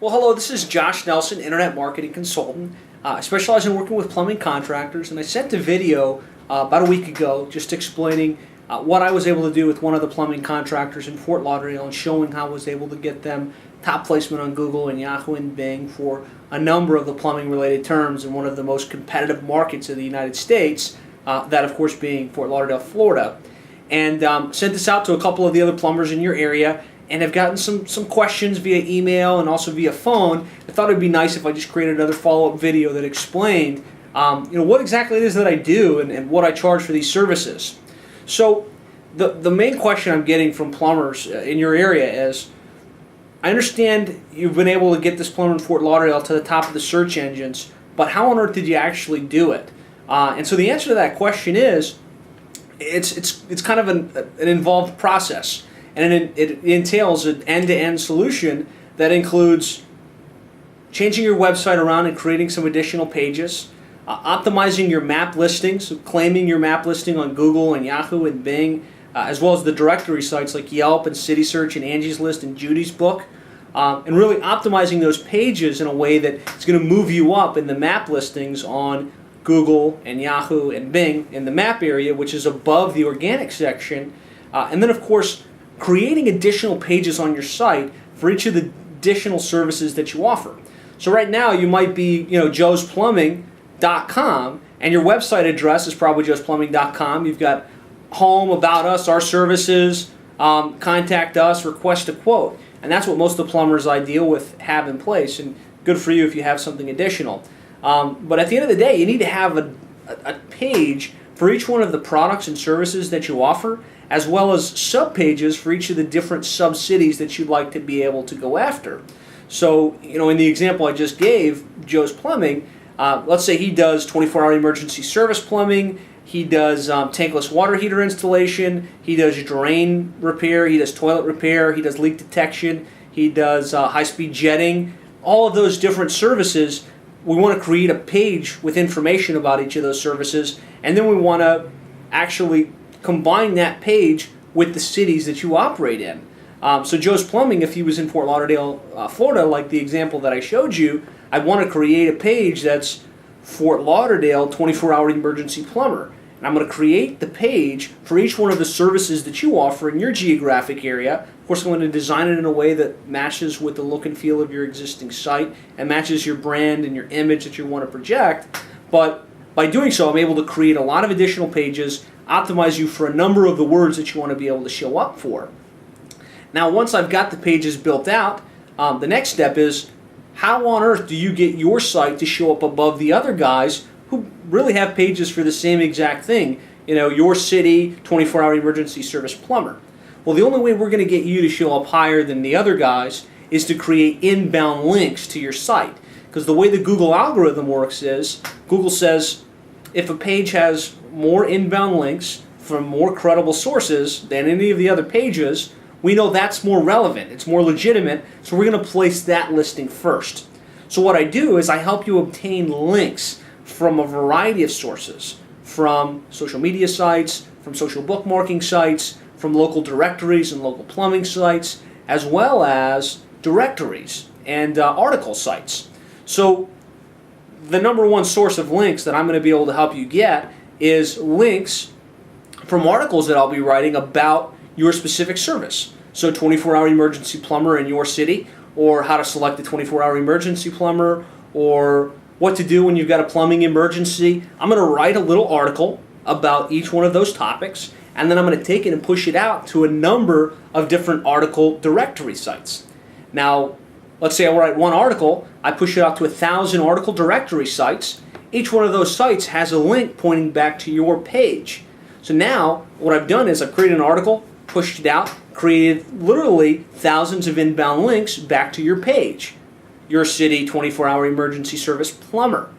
Well, hello, this is Josh Nelson, Internet Marketing Consultant. I specialize in working with plumbing contractors, and I sent a video about a week ago just explaining what I was able to do with one of the plumbing contractors in Fort Lauderdale and showing how I was able to get them top placement on Google and Yahoo and Bing for a number of the plumbing-related terms in one of the most competitive markets of the United States, that of course being Fort Lauderdale, Florida. And sent this out to a couple of the other plumbers in your area, and have gotten some questions via email and also via phone. I thought it would be nice if I just created another follow-up video that explained what exactly it is that I do and what I charge for these services. So the main question I'm getting from plumbers in your area is, I understand you've been able to get this plumber in Fort Lauderdale to the top of the search engines, but how on earth did you actually do it? And so the answer to that question is, it's kind of an involved process. And it entails an end-to-end solution that includes changing your website around and creating some additional pages, optimizing your map listings, claiming your map listing on Google and Yahoo and Bing, as well as the directory sites like Yelp and CitySearch and Angie's List and Judy's Book, and really optimizing those pages in a way that it's going to move you up in the map listings on Google and Yahoo and Bing in the map area, which is above the organic section, and then of course creating additional pages on your site for each of the additional services that you offer. So right now you might be joesplumbing.com, and your website address is probably joesplumbing.com. You've got home, about us, our services, contact us, request a quote. And that's what most of the plumbers I deal with have in place, and good for you if you have something additional. But at the end of the day, you need to have a page for each one of the products and services that you offer, as well as sub-pages for each of the different sub-cities that you'd like to be able to go after. So, in the example I just gave, Joe's Plumbing, let's say he does 24-hour emergency service plumbing, he does tankless water heater installation, he does drain repair, he does toilet repair, he does leak detection, he does high-speed jetting. All of those different services, we want to create a page with information about each of those services, and then we want to actually combine that page with the cities that you operate in. So Joe's Plumbing, if he was in Fort Lauderdale, Florida, like the example that I showed you, I'd want to create a page that's Fort Lauderdale 24-hour emergency plumber. And I'm going to create the page for each one of the services that you offer in your geographic area. Of course, I'm going to design it in a way that matches with the look and feel of your existing site and matches your brand and your image that you want to project. But by doing so, I'm able to create a lot of additional pages, optimize you for a number of the words that you want to be able to show up for. Now, once I've got the pages built out, the next step is, how on earth do you get your site to show up above the other guys who really have pages for the same exact thing? Your city, 24-hour emergency service plumber. Well, the only way we're going to get you to show up higher than the other guys is to create inbound links to your site. Because the way the Google algorithm works is, Google says, if a page has more inbound links from more credible sources than any of the other pages, we know that's more relevant, it's more legitimate, so we're going to place that listing first. So what I do is I help you obtain links from a variety of sources, from social media sites, from social bookmarking sites, from local directories and local plumbing sites, as well as directories and article sites. So the number one source of links that I'm going to be able to help you get is links from articles that I'll be writing about your specific service. So 24-hour emergency plumber in your city, or how to select a 24-hour emergency plumber, or what to do when you've got a plumbing emergency. I'm going to write a little article about each one of those topics, and then I'm going to take it and push it out to a number of different article directory sites. Now, let's say I write one article, I push it out to 1,000 article directory sites. Each one of those sites has a link pointing back to your page. So now, what I've done is I've created an article, pushed it out, created literally thousands of inbound links back to your page. Your city 24-hour emergency service plumber.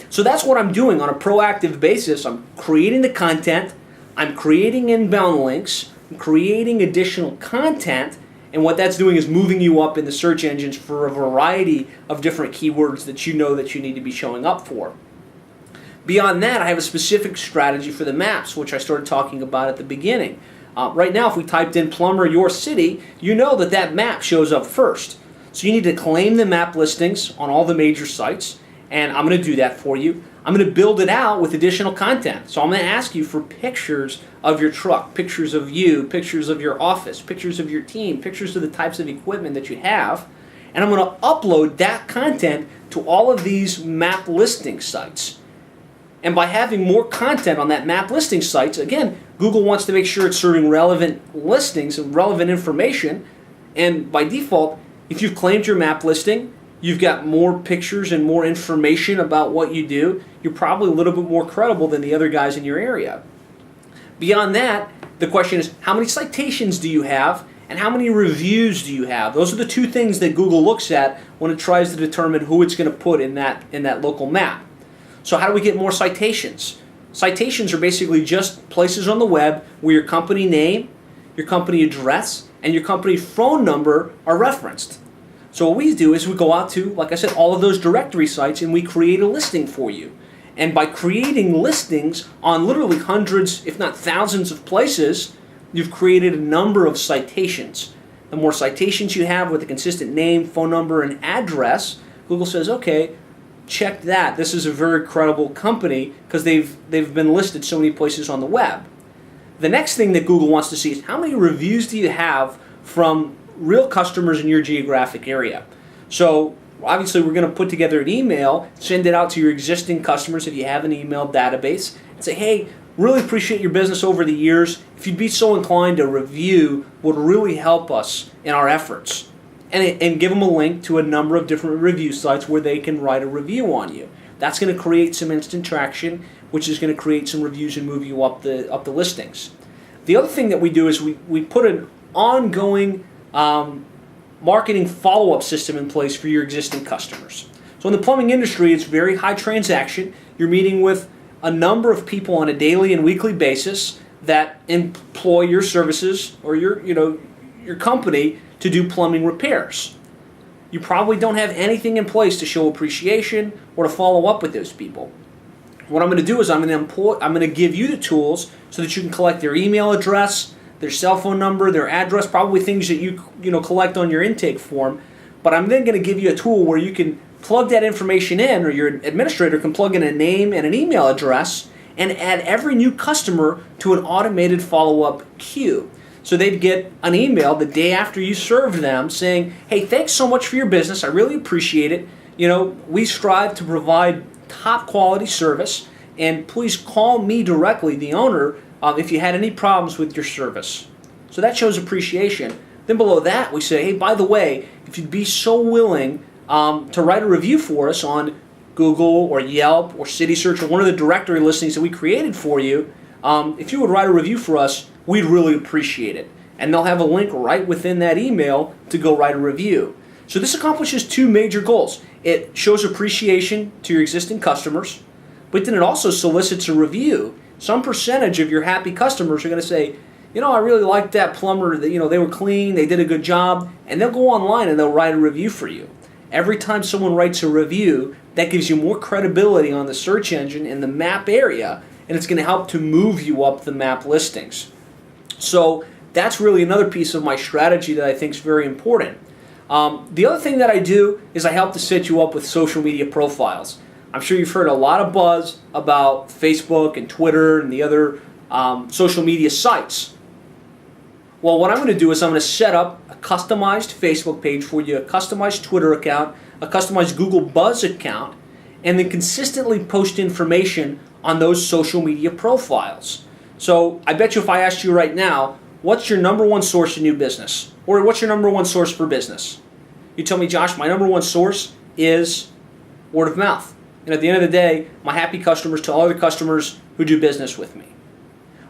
So that's what I'm doing on a proactive basis. I'm creating the content, I'm creating inbound links, I'm creating additional content, and what that's doing is moving you up in the search engines for a variety of different keywords that you know that you need to be showing up for. Beyond that, I have a specific strategy for the maps, which I started talking about at the beginning. Right now, if we typed in plumber your city, you know that that map shows up first. So you need to claim the map listings on all the major sites, and I'm going to do that for you. I'm going to build it out with additional content. So I'm going to ask you for pictures of your truck, pictures of you, pictures of your office, pictures of your team, pictures of the types of equipment that you have, and I'm going to upload that content to all of these map listing sites. And by having more content on that map listing sites, again, Google wants to make sure it's serving relevant listings and relevant information. And by default, if you've claimed your map listing, you've got more pictures and more information about what you do, you're probably a little bit more credible than the other guys in your area. Beyond that, the question is, how many citations do you have and how many reviews do you have? Those are the two things that Google looks at when it tries to determine who it's going to put in that local map. So how do we get more citations? Citations are basically just places on the web where your company name, your company address, and your company phone number are referenced. So what we do is we go out to, like I said, all of those directory sites and we create a listing for you. And by creating listings on literally hundreds, if not thousands of places, you've created a number of citations. The more citations you have with a consistent name, phone number, and address, Google says, okay, check that. This is a very credible company because they've been listed so many places on the web. The next thing that Google wants to see is how many reviews do you have from real customers in your geographic area. So obviously we're going to put together an email, send it out to your existing customers if you have an email database, and say, hey, really appreciate your business over the years. If you'd be so inclined, a review would really help us in our efforts. And give them a link to a number of different review sites where they can write a review on you. That's going to create some instant traction, which is going to create some reviews and move you up the listings. The other thing that we do is we put an ongoing marketing follow-up system in place for your existing customers. So in the plumbing industry, it's very high transaction. You're meeting with a number of people on a daily and weekly basis that employ your services or your company to do plumbing repairs. You probably don't have anything in place to show appreciation or to follow up with those people. What I'm going to do is I'm going to give you the tools so that you can collect their email address, their cell phone number, their address, probably things that you collect on your intake form. But I'm then going to give you a tool where you can plug that information in, or your administrator can plug in a name and an email address and add every new customer to an automated follow-up queue. So they'd get an email the day after you served them saying, hey, thanks so much for your business. I really appreciate it. We strive to provide top quality service, and please call me directly, the owner, if you had any problems with your service. So that shows appreciation. Then below that, we say, hey, by the way, if you'd be so willing to write a review for us on Google or Yelp or CitySearch or one of the directory listings that we created for you, if you would write a review for us, we'd really appreciate it. And they'll have a link right within that email to go write a review. So this accomplishes two major goals. It shows appreciation to your existing customers, but then it also solicits a review. Some percentage of your happy customers are going to say, I really liked that plumber, they were clean, they did a good job, and they'll go online and they'll write a review for you. Every time someone writes a review, that gives you more credibility on the search engine in the map area, and it's going to help to move you up the map listings. So that's really another piece of my strategy that I think is very important. The other thing that I do is I help to set you up with social media profiles. I'm sure you've heard a lot of buzz about Facebook and Twitter and the other social media sites. Well, what I'm going to do is I'm going to set up a customized Facebook page for you, a customized Twitter account, a customized Google Buzz account, and then consistently post information on those social media profiles. So I bet you if I asked you right now, what's your number one source of new business? Or what's your number one source for business? You tell me, Josh, my number one source is word of mouth. And at the end of the day, my happy customers tell other customers who do business with me.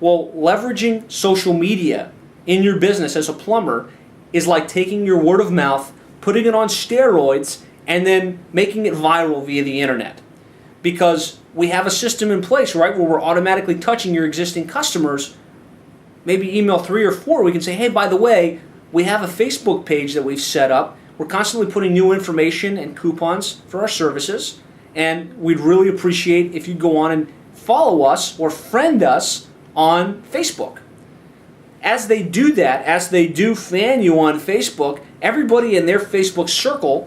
Well, leveraging social media in your business as a plumber is like taking your word of mouth, putting it on steroids, and then making it viral via the internet. Because we have a system in place, right, where we're automatically touching your existing customers. Maybe email 3 or 4, we can say, hey, by the way, we have a Facebook page that we've set up. We're constantly putting new information and coupons for our services, and we'd really appreciate if you'd go on and follow us or friend us on Facebook. as they do that, as they do fan you on Facebook, everybody in their Facebook circle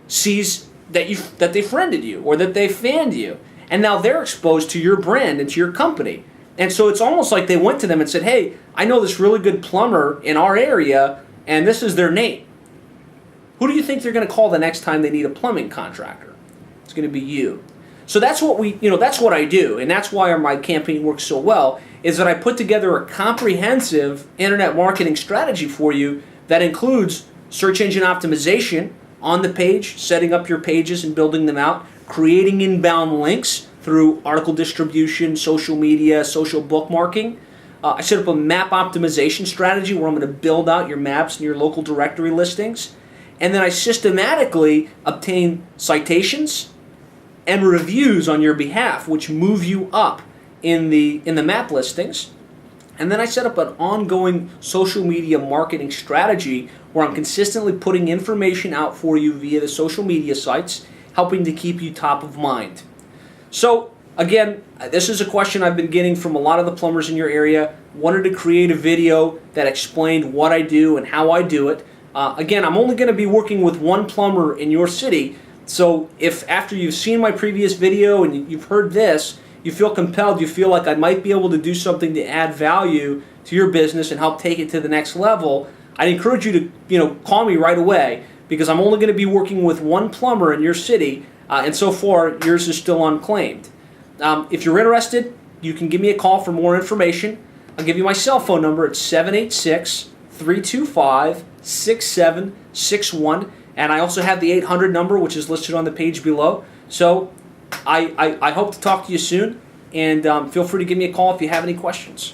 sees that they friended you or that they fanned you. And now they're exposed to your brand and to your company. And so it's almost like they went to them and said, hey, I know this really good plumber in our area, and this is their name. Who do you think they're going to call the next time they need a plumbing contractor? It's going to be you. So that's what that's what I do, and that's why my campaign works so well, is that I put together a comprehensive internet marketing strategy for you that includes search engine optimization on the page, setting up your pages and building them out, creating inbound links through article distribution, social media, social bookmarking. I set up a map optimization strategy where I'm going to build out your maps and your local directory listings. And then I systematically obtain citations and reviews on your behalf, which move you up in the map listings. And then I set up an ongoing social media marketing strategy where I'm consistently putting information out for you via the social media sites, helping to keep you top of mind. So again, this is a question I've been getting from a lot of the plumbers in your area. Wanted to create a video that explained what I do and how I do it. Again, I'm only going to be working with one plumber in your city. So if after you've seen my previous video and you've heard this, you feel compelled, you feel like I might be able to do something to add value to your business and help take it to the next level, I'd encourage you to call me right away, because I'm only going to be working with one plumber in your city, and so far yours is still unclaimed. If you're interested, you can give me a call for more information. I'll give you my cell phone number. It's 786-325-6761, and I also have the 800 number, which is listed on the page below. So I hope to talk to you soon, and feel free to give me a call if you have any questions.